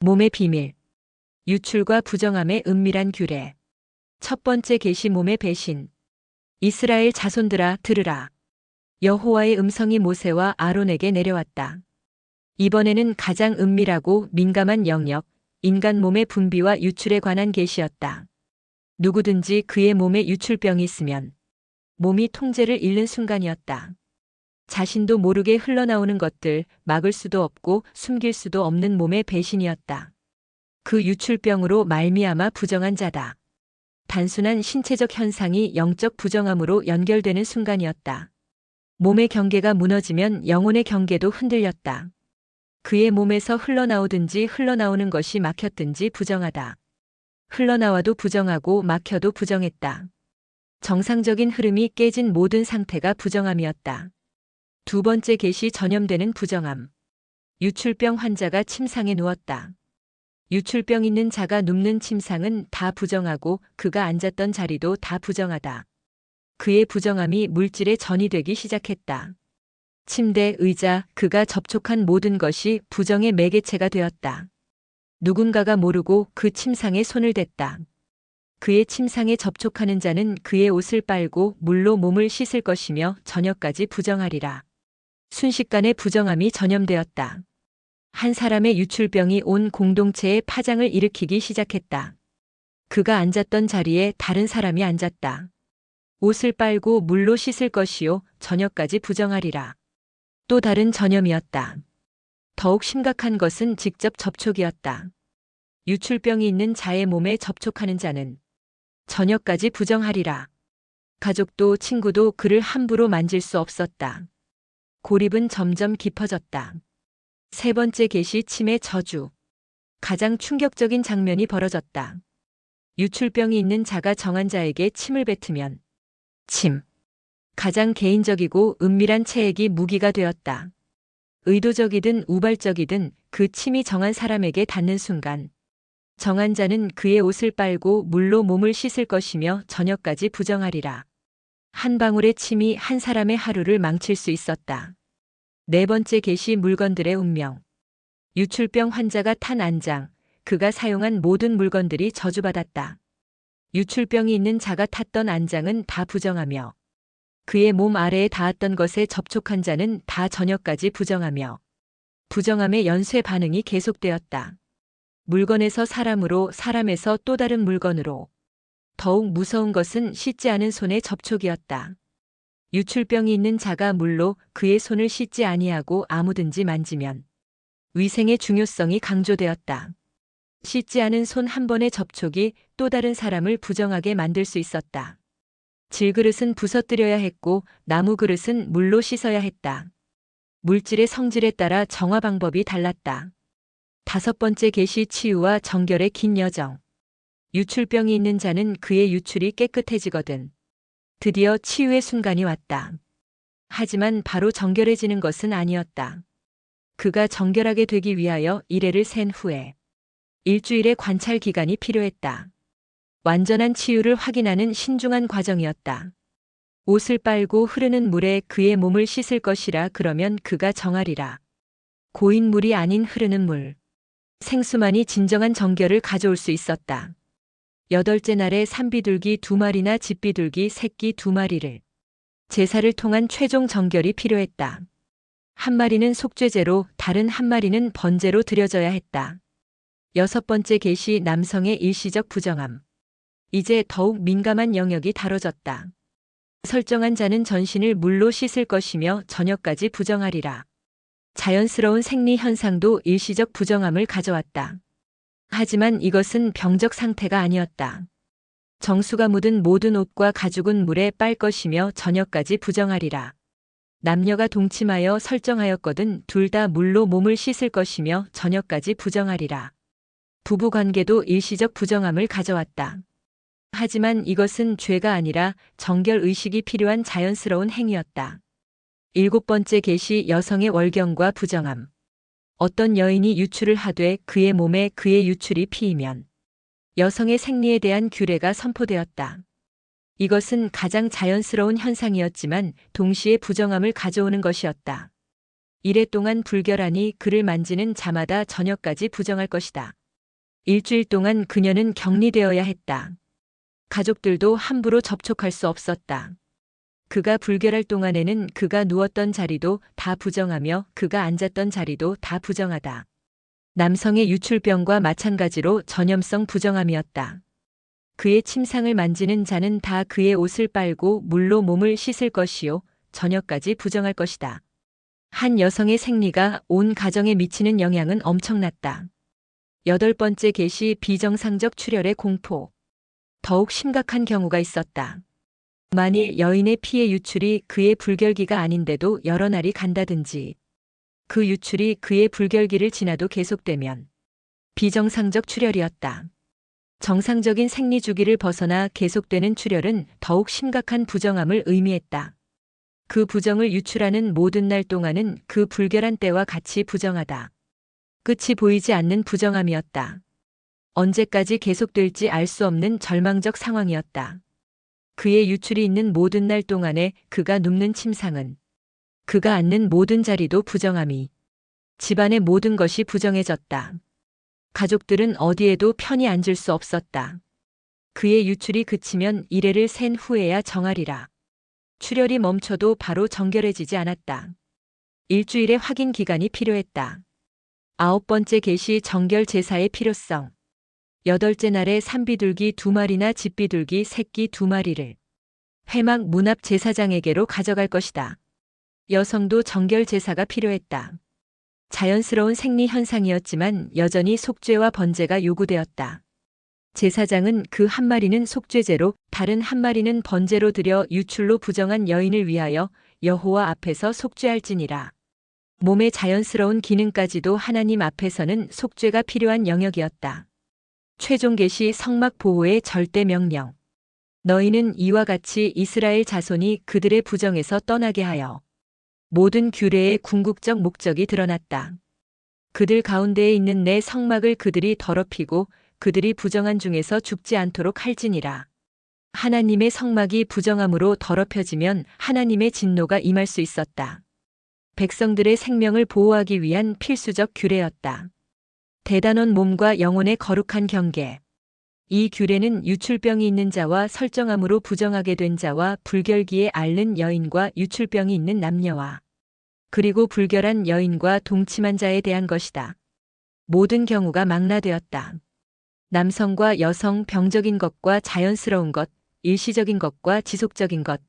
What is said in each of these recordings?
몸의 비밀. 유출과 부정함의 은밀한 규례. 첫 번째 계시 몸의 배신. 이스라엘 자손들아 들으라. 여호와의 음성이 모세와 아론에게 내려왔다. 이번에는 가장 은밀하고 민감한 영역, 인간 몸의 분비와 유출에 관한 계시였다. 누구든지 그의 몸에 유출병이 있으면 몸이 통제를 잃는 순간이었다. 자신도 모르게 흘러나오는 것들, 막을 수도 없고 숨길 수도 없는 몸의 배신이었다. 그 유출병으로 말미암아 부정한 자다. 단순한 신체적 현상이 영적 부정함으로 연결되는 순간이었다. 몸의 경계가 무너지면 영혼의 경계도 흔들렸다. 그의 몸에서 흘러나오든지 흘러나오는 것이 막혔든지 부정하다. 흘러나와도 부정하고 막혀도 부정했다. 정상적인 흐름이 깨진 모든 상태가 부정함이었다. 두 번째 계시 전염되는 부정함. 유출병 환자가 침상에 누웠다. 유출병 있는 자가 눕는 침상은 다 부정하고 그가 앉았던 자리도 다 부정하다. 그의 부정함이 물질에 전이되기 시작했다. 침대, 의자, 그가 접촉한 모든 것이 부정의 매개체가 되었다. 누군가가 모르고 그 침상에 손을 댔다. 그의 침상에 접촉하는 자는 그의 옷을 빨고 물로 몸을 씻을 것이며 저녁까지 부정하리라. 순식간에 부정함이 전염되었다. 한 사람의 유출병이 온 공동체에 파장을 일으키기 시작했다. 그가 앉았던 자리에 다른 사람이 앉았다. 옷을 빨고 물로 씻을 것이요 저녁까지 부정하리라. 또 다른 전염이었다. 더욱 심각한 것은 직접 접촉이었다. 유출병이 있는 자의 몸에 접촉하는 자는 저녁까지 부정하리라. 가족도 친구도 그를 함부로 만질 수 없었다. 고립은 점점 깊어졌다. 세 번째 계시 침의 저주. 가장 충격적인 장면이 벌어졌다. 유출병이 있는 자가 정한 자에게 침을 뱉으면 침. 가장 개인적이고 은밀한 체액이 무기가 되었다. 의도적이든 우발적이든 그 침이 정한 사람에게 닿는 순간 정한 자는 그의 옷을 빨고 물로 몸을 씻을 것이며 저녁까지 부정하리라. 한 방울의 침이 한 사람의 하루를 망칠 수 있었다. 네 번째 계시 물건들의 운명. 유출병 환자가 탄 안장, 그가 사용한 모든 물건들이 저주받았다. 유출병이 있는 자가 탔던 안장은 다 부정하며 그의 몸 아래에 닿았던 것에 접촉한 자는 다 저녁까지 부정하며 부정함의 연쇄 반응이 계속되었다. 물건에서 사람으로, 사람에서 또 다른 물건으로. 더욱 무서운 것은 씻지 않은 손의 접촉이었다. 유출병이 있는 자가 물로 그의 손을 씻지 아니하고 아무든지 만지면 위생의 중요성이 강조되었다. 씻지 않은 손 한 번의 접촉이 또 다른 사람을 부정하게 만들 수 있었다. 질그릇은 부서뜨려야 했고 나무 그릇은 물로 씻어야 했다. 물질의 성질에 따라 정화 방법이 달랐다. 다섯 번째 계시 치유와 정결의 긴 여정. 유출병이 있는 자는 그의 유출이 깨끗해지거든 드디어 치유의 순간이 왔다. 하지만 바로 정결해지는 것은 아니었다. 그가 정결하게 되기 위하여 이래를 센 후에 일주일의 관찰 기간이 필요했다. 완전한 치유를 확인하는 신중한 과정이었다. 옷을 빨고 흐르는 물에 그의 몸을 씻을 것이라 그러면 그가 정하리라. 고인 물이 아닌 흐르는 물. 생수만이 진정한 정결을 가져올 수 있었다. 여덟째 날에 산비둘기 2마리나 집비둘기 새끼 2마리를 제사를 통한 최종 정결이 필요했다. 한 마리는 속죄제로 다른 한 마리는 번제로 드려져야 했다. 여섯 번째 계시 남성의 일시적 부정함. 이제 더욱 민감한 영역이 다뤄졌다. 설정한 자는 전신을 물로 씻을 것이며 저녁까지 부정하리라. 자연스러운 생리 현상도 일시적 부정함을 가져왔다. 하지만 이것은 병적 상태가 아니었다. 정수가 묻은 모든 옷과 가죽은 물에 빨 것이며 저녁까지 부정하리라. 남녀가 동침하여 설정하였거든 둘 다 물로 몸을 씻을 것이며 저녁까지 부정하리라. 부부관계도 일시적 부정함을 가져왔다. 하지만 이것은 죄가 아니라 정결 의식이 필요한 자연스러운 행위였다. 일곱 번째 계시 여성의 월경과 부정함. 어떤 여인이 유출을 하되 그의 몸에 그의 유출이 피이면 여성의 생리에 대한 규례가 선포되었다. 이것은 가장 자연스러운 현상이었지만 동시에 부정함을 가져오는 것이었다. 이래 동안 불결하니 그를 만지는 자마다 저녁까지 부정할 것이다. 일주일 동안 그녀는 격리되어야 했다. 가족들도 함부로 접촉할 수 없었다. 그가 불결할 동안에는 그가 누웠던 자리도 다 부정하며 그가 앉았던 자리도 다 부정하다. 남성의 유출병과 마찬가지로 전염성 부정함이었다. 그의 침상을 만지는 자는 다 그의 옷을 빨고 물로 몸을 씻을 것이요 저녁까지 부정할 것이다. 한 여성의 생리가 온 가정에 미치는 영향은 엄청났다. 8번째 계시 비정상적 출혈의 공포. 더욱 심각한 경우가 있었다. 만일 여인의 피의 유출이 그의 불결기가 아닌데도 여러 날이 간다든지 그 유출이 그의 불결기를 지나도 계속되면 비정상적 출혈이었다. 정상적인 생리 주기를 벗어나 계속되는 출혈은 더욱 심각한 부정함을 의미했다. 그 부정을 유출하는 모든 날 동안은 그 불결한 때와 같이 부정하다. 끝이 보이지 않는 부정함이었다. 언제까지 계속될지 알 수 없는 절망적 상황이었다. 그의 유출이 있는 모든 날 동안에 그가 눕는 침상은 그가 앉는 모든 자리도 부정함이 집안의 모든 것이 부정해졌다. 가족들은 어디에도 편히 앉을 수 없었다. 그의 유출이 그치면 이래를 센 후에야 정하리라. 출혈이 멈춰도 바로 정결해지지 않았다. 일주일의 확인 기간이 필요했다. 9번째 계시 정결 제사의 필요성. 8째 날에 산비둘기 2마리나 집비둘기 새끼 2마리를 회막 문 앞 제사장에게로 가져갈 것이다. 여성도 정결 제사가 필요했다. 자연스러운 생리 현상이었지만 여전히 속죄와 번제가 요구되었다. 제사장은 그 한 마리는 속죄제로 다른 한 마리는 번제로 드려 유출로 부정한 여인을 위하여 여호와 앞에서 속죄할지니라. 몸의 자연스러운 기능까지도 하나님 앞에서는 속죄가 필요한 영역이었다. 최종 계시 성막 보호의 절대 명령. 너희는 이와 같이 이스라엘 자손이 그들의 부정에서 떠나게 하여 모든 규례의 궁극적 목적이 드러났다. 그들 가운데에 있는 내 성막을 그들이 더럽히고 그들이 부정한 중에서 죽지 않도록 할지니라. 하나님의 성막이 부정함으로 더럽혀지면 하나님의 진노가 임할 수 있었다. 백성들의 생명을 보호하기 위한 필수적 규례였다. 대단원 몸과 영혼의 거룩한 경계. 이 규례는 유출병이 있는 자와 설정함으로 부정하게 된 자와 불결기에 앓는 여인과 유출병이 있는 남녀와 그리고 불결한 여인과 동침한 자에 대한 것이다. 모든 경우가 망라되었다. 남성과 여성, 병적인 것과 자연스러운 것, 일시적인 것과 지속적인 것.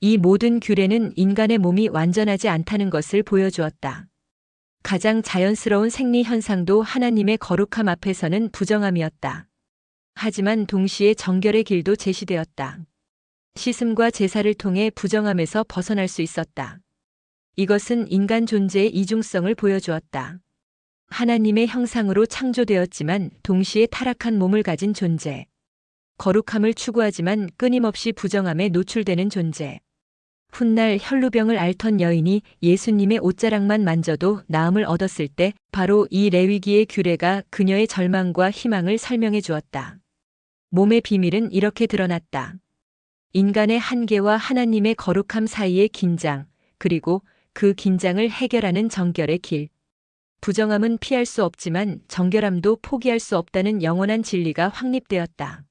이 모든 규례는 인간의 몸이 완전하지 않다는 것을 보여주었다. 가장 자연스러운 생리 현상도 하나님의 거룩함 앞에서는 부정함이었다. 하지만 동시에 정결의 길도 제시되었다. 씻음과 제사를 통해 부정함에서 벗어날 수 있었다. 이것은 인간 존재의 이중성을 보여주었다. 하나님의 형상으로 창조되었지만 동시에 타락한 몸을 가진 존재. 거룩함을 추구하지만 끊임없이 부정함에 노출되는 존재. 훗날 혈루병을 앓던 여인이 예수님의 옷자락만 만져도 나음을 얻었을 때 바로 이 레위기의 규례가 그녀의 절망과 희망을 설명해 주었다. 몸의 비밀은 이렇게 드러났다. 인간의 한계와 하나님의 거룩함 사이의 긴장, 그리고 그 긴장을 해결하는 정결의 길. 부정함은 피할 수 없지만 정결함도 포기할 수 없다는 영원한 진리가 확립되었다.